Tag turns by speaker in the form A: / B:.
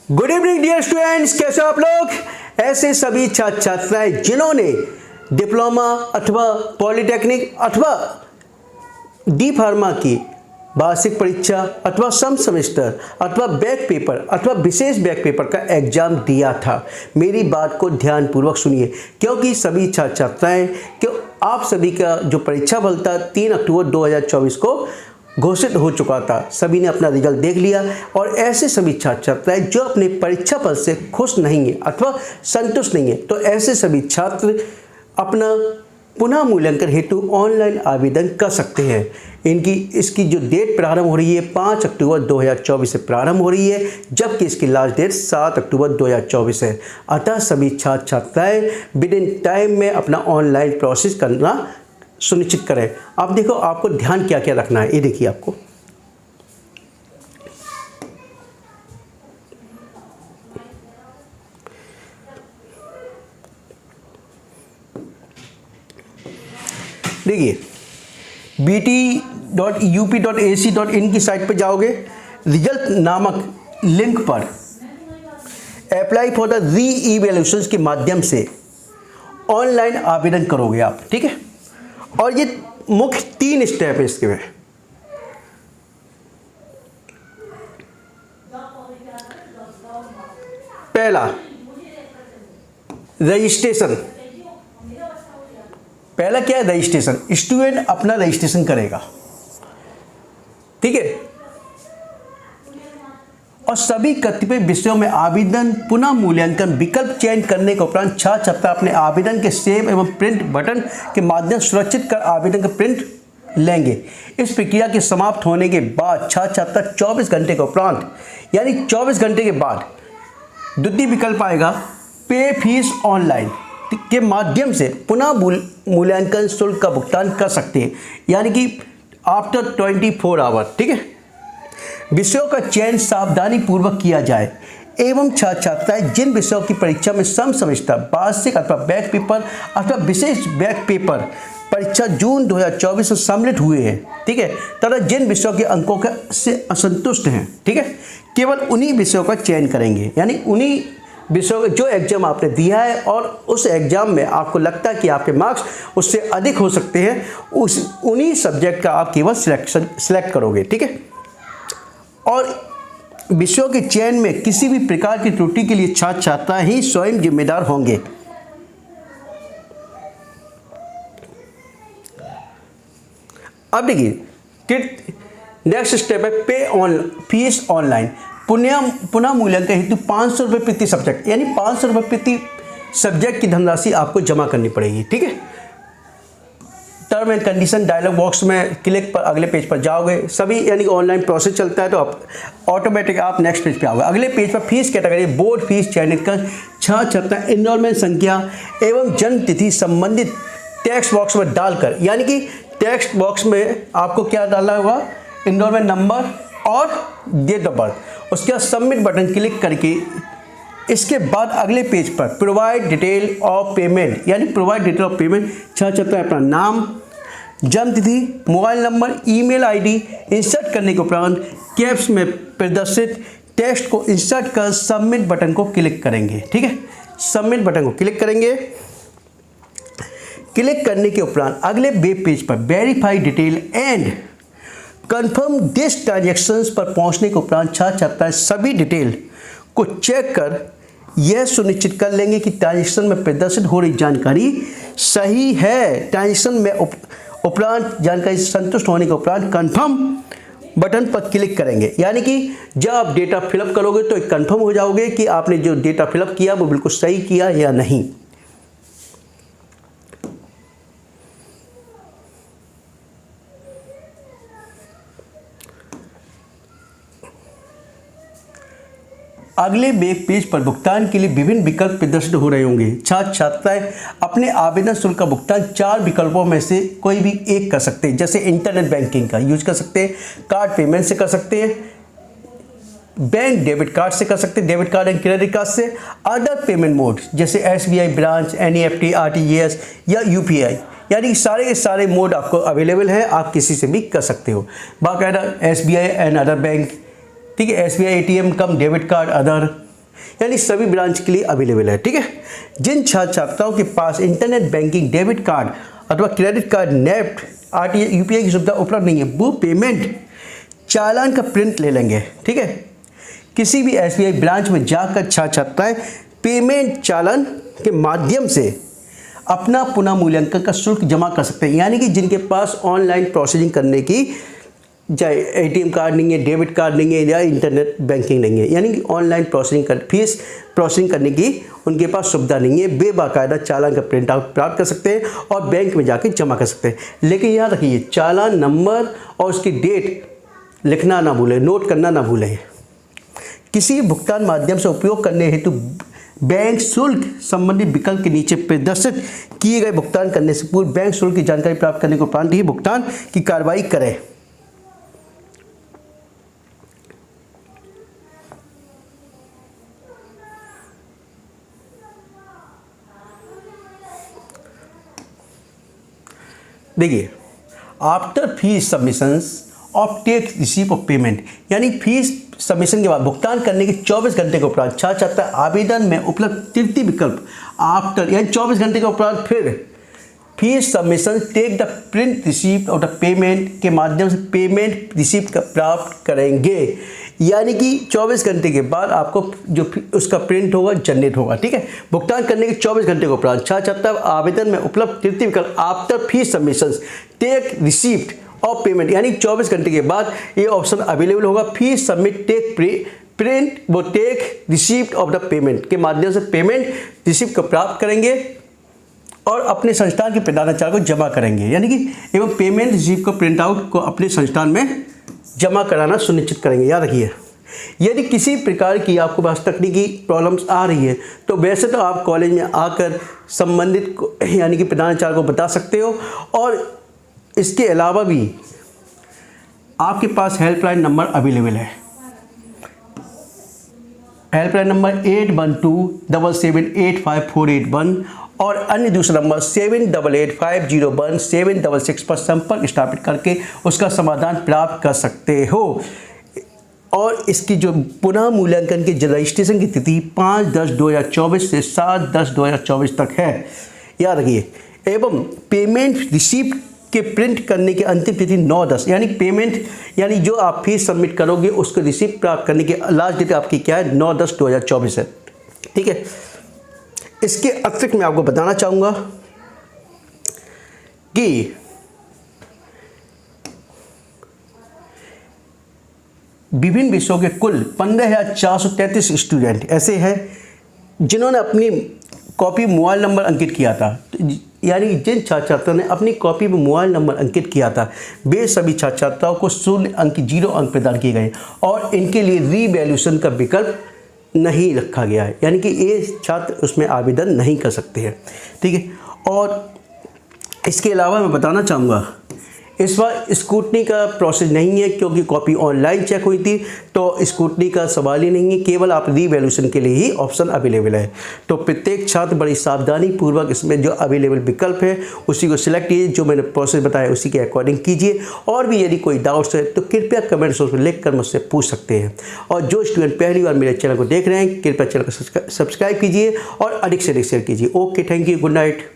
A: Good evening dear students, कैसे हो आप लोग। ऐसे सभी छात्र छात्राएं जिन्होंने डिप्लोमा अथवा पॉलिटेक्निक अथवा डी फार्मा की वार्षिक परीक्षा अथवा सम सेमेस्टर अथवा बैक पेपर अथवा विशेष बैक पेपर का एग्जाम दिया था, मेरी बात को ध्यानपूर्वक सुनिए, क्योंकि सभी छात्र छात्राएं आप सभी का जो परीक्षा फल था 3 अक्टूबर 2024 को घोषित हो चुका था। सभी ने अपना रिजल्ट देख लिया और ऐसे सभी छात्र छात्राएं जो अपने परीक्षा फल से खुश नहीं है अथवा संतुष्ट नहीं है, तो ऐसे सभी छात्र अपना पुनः मूल्यांकन हेतु ऑनलाइन आवेदन कर सकते हैं। इसकी जो डेट प्रारंभ हो रही है 5 अक्टूबर 2024 से प्रारंभ हो रही है, जबकि इसकी लास्ट डेट 7 अक्टूबर 2024 है। अतः सभी छात्र छात्राएं विद इन टाइम में अपना ऑनलाइन प्रोसेस करना सुनिश्चित करें। अब देखो आपको ध्यान क्या क्या रखना है, ये देखिए आपको देखिए bt.up.ac.in की साइट पर जाओगे, रिजल्ट नामक लिंक पर अप्लाई फॉर द री इवैल्यूएशन के माध्यम से ऑनलाइन आवेदन करोगे आप, ठीक है। और ये मुख्य 3 स्टेप है इसके में। पहला रजिस्ट्रेशन, पहला क्या है रजिस्ट्रेशन, स्टूडेंट अपना रजिस्ट्रेशन करेगा, ठीक है। और सभी कतिपय विषयों में आवेदन पुनः मूल्यांकन विकल्प चयन करने के उपरांत छात्र छात्रा अपने आवेदन के सेव एवं प्रिंट बटन के माध्यम सुरक्षित कर आवेदन का प्रिंट लेंगे। इस प्रक्रिया के समाप्त होने के बाद छात्र छात्रा 24 घंटे के उपरांत यानी 24 घंटे के बाद द्वितीय विकल्प आएगा पे फीस ऑनलाइन के माध्यम से पुनः मूल्यांकन शुल्क का भुगतान कर सकते हैं, यानी कि आफ्टर 24 आवर, ठीक है। विषयों का चयन सावधानी पूर्वक किया जाए एवं छात्र छात्राएं जिन विषयों की परीक्षा में सम सेमेस्टर वार्षिक अथवा बैक पेपर अथवा विशेष बैक पेपर परीक्षा जून 2024 में सम्मिलित हुए हैं, ठीक है, तथा जिन विषयों के अंकों से असंतुष्ट हैं, ठीक है, केवल उन्हीं विषयों का चयन करेंगे। यानी उन्हीं विषयों जो एग्जाम आपने दिया है और उस एग्जाम में आपको लगता है कि आपके मार्क्स उससे अधिक हो सकते हैं, उन्हीं सब्जेक्ट का आप केवल सिलेक्ट करोगे, ठीक है। और विषयों के चयन में किसी भी प्रकार की त्रुटि के लिए छात्र छात्रा ही स्वयं जिम्मेदार होंगे। अब देखिए नेक्स्ट स्टेप है पे फीस ऑनलाइन। पुनः मूल्यांकन हेतु 500 रुपये प्रति सब्जेक्ट, यानी 500 रुपये प्रति सब्जेक्ट की धनराशि आपको जमा करनी पड़ेगी, ठीक है। Term and condition dialogue box में क्लिक पर अगले पेज पर जाओगे। सभी यानी ऑनलाइन प्रोसेस चलता है तो आप ऑटोमेटिक आप नेक्स्ट पेज पे आओगे। अगले पेज पर फीस कैटेगरी बोर्ड फीस चयनित कर छात्र छात्रा एनरोलमेंट संख्या एवं जन्म तिथि संबंधित टेक्स्ट बॉक्स में डालकर, यानी कि टेक्स्ट बॉक्स में आपको क्या डालना होगा, एनरोलमेंट नंबर और डेट ऑफ बर्थ। उसके बाद सबमिट बटन क्लिक करके इसके बाद अगले पेज पर प्रोवाइड डिटेल ऑफ पेमेंट, यानी प्रोवाइड डिटेल ऑफ पेमेंट छात्र छात्रा अपना नाम, जन्म तिथि, mobile number, email ID insert करने के उपरांत कैप्स में प्रदर्शित टेक्स्ट को इंसर्ट कर सबमिट बटन को क्लिक करेंगे, ठीक है। सबमिट बटन को क्लिक करेंगे। क्लिक करने के उपरांत अगले वेब पेज पर verify detail and confirm this transactions पर पहुंचने के उपरांत छात्र छात्राएं सभी डिटेल को चेक कर यह सुनिश्चित कर लेंगे कि ट्रांजेक्शन में प्रदर्शित हो रही जानकारी सही है। ट्रांजेक्शन में उपरांत जानकारी से संतुष्ट होने के उपरांत कंफर्म बटन पर क्लिक करेंगे, यानी कि जब आप डेटा फिलअप करोगे तो कंफर्म हो जाओगे कि आपने जो डेटा फिलअप किया वो बिल्कुल सही किया या नहीं। अगले वेब पेज पर भुगतान के लिए विभिन्न विकल्प प्रदर्शित हो रहे होंगे। छात्र छात्राएं अपने आवेदन शुल्क का भुगतान 4 विकल्पों में से कोई भी एक कर सकते हैं, जैसे इंटरनेट बैंकिंग का यूज कर सकते हैं, कार्ड पेमेंट से कर सकते हैं, बैंक डेबिट कार्ड से कर सकते हैं, debit card and credit card से, अदर पेमेंट मोड जैसे SBI ब्रांच, NEFT, RTGS या UPI, यानी सारे के सारे मोड आपको अवेलेबल है, आप किसी से भी कर सकते हो। बाकायदा SBI एंड अदर बैंक, ठीक है, SBI ATM कम डेबिट कार्ड अदर, यानी सभी ब्रांच के लिए अवेलेबल है। ठीक है, जिन छात्र छात्राओं के पास इंटरनेट बैंकिंग, डेबिट कार्ड अथवा credit card, NEFT, RTGS, UPI की सुविधा उपलब्ध नहीं है, वो पेमेंट चालान का प्रिंट ले लेंगे। ठीक है, किसी भी एसबीआई ब्रांच में जाकर छात्र छात्राएं पेमेंट चालान के माध्यम से अपना पुनः मूल्यांकन का शुल्क जमा कर सकते हैं। यानी कि जिनके पास ऑनलाइन प्रोसेसिंग करने की, चाहे एटीएम कार्ड नहीं है, डेबिट कार्ड नहीं है या इंटरनेट बैंकिंग नहीं है, यानी कि ऑनलाइन फीस प्रोसेसिंग करने की उनके पास सुविधा नहीं है, बेबाकायदा चालान का प्रिंट आउट प्राप्त कर सकते हैं और बैंक में जाके जमा कर सकते हैं। लेकिन याद रखिए, चालान नंबर और उसकी डेट लिखना ना भूलें, नोट करना ना भूलें। किसी भुगतान माध्यम से उपयोग करने हेतु बैंक शुल्क संबंधित विकल्प के नीचे प्रदर्शित किए गए भुगतान करने से पूर्व बैंक शुल्क की जानकारी प्राप्त करने के उपरांत ही भुगतान की कार्रवाई करें। देखिए, after fees submissions of take receipt of payment, यानी फीस सबमिशन के बाद भुगतान करने के 24 घंटे के उपरांत छात्र छात्रा आवेदन में उपलब्ध तृतीय विकल्प आफ्टर, यानी 24 घंटे के उपरांत फिर fees submission take the print receipt of the payment के माध्यम से पेमेंट रिसीप्ट का प्राप्त करेंगे। यानी कि 24 घंटे के बाद आपको जो उसका प्रिंट होगा जनरेट होगा। ठीक है, भुगतान करने के 24 घंटे के उपरांत छात्र छात्रा आवेदन में उपलब्ध तृतीय विकल्प after fees submission take receipt of payment, यानी 24 घंटे के बाद ये ऑप्शन अवेलेबल होगा। फीस सबमिट टेक प्रिंट वो take receipt of the payment के माध्यम से पेमेंट रिसीप्ट को प्राप्त करेंगे और अपने संस्थान के प्रधानाचार्य को जमा करेंगे। यानी कि एवं पेमेंट रिसीप्ट को प्रिंट आउट को अपने संस्थान में जमा कराना सुनिश्चित करेंगे। याद रखिए, यदि किसी प्रकार की आपको पास तकनीकी प्रॉब्लम्स आ रही है तो वैसे तो आप कॉलेज में आकर संबंधित यानी कि प्रधानाचार्य को बता सकते हो, और इसके अलावा भी आपके पास हेल्पलाइन नंबर अवेलेबल है। हेल्पलाइन नंबर 8127785481 और अन्य दूसरा नंबर 7885017666 पर संपर्क स्थापित करके उसका समाधान प्राप्त कर सकते हो। और इसकी जो पुनः मूल्यांकन की रजिस्ट्रेशन की तिथि 5/10/2024 से 7/10/2024 तक है। याद रखिए, एवं पेमेंट रिसीप्ट के प्रिंट करने की अंतिम तिथि 9/10, यानी पेमेंट यानी जो आप फीस सबमिट करोगे उसको रिसीप्ट प्राप्त करने की लास्ट डेट आपकी क्या है, 9/10/2024 है। ठीक है, इसके अतिरिक्त मैं आपको बताना चाहूँगा कि विभिन्न विषयों के कुल 15,433 स्टूडेंट ऐसे हैं जिन्होंने अपनी कॉपी मोबाइल नंबर अंकित किया था। यानी जिन छात्र छात्राओं ने अपनी कॉपी में मोबाइल नंबर अंकित किया था वे सभी छात्र छात्राओं को 0 अंक 0 अंक प्रदान किए गए और इनके लिए रीवैल्यूएशन का विकल्प नहीं रखा गया है। यानी कि ये छात्र उसमें आवेदन नहीं कर सकते हैं। ठीक है, और इसके अलावा मैं बताना चाहूँगा इस बार स्क्रूटनी का प्रोसेस नहीं है क्योंकि कॉपी ऑनलाइन चेक हुई थी, तो स्क्रूटनी का सवाल ही नहीं है, केवल आप रीवैल्यूएशन के लिए ही ऑप्शन अवेलेबल है। तो प्रत्येक छात्र बड़ी सावधानी पूर्वक इसमें जो अवेलेबल विकल्प है उसी को सिलेक्ट कीजिए, जो मैंने प्रोसेस बताया उसी के अकॉर्डिंग कीजिए। और भी यदि कोई डाउट्स है तो कृपया कमेंट बॉक्स में लिख कर मुझसे पूछ सकते हैं। और जो स्टूडेंट पहली बार मेरे चैनल को देख रहे हैं कृपया चैनल को सब्सक्राइब कीजिए और अधिक से अधिक शेयर कीजिए। Okay, thank you, good night.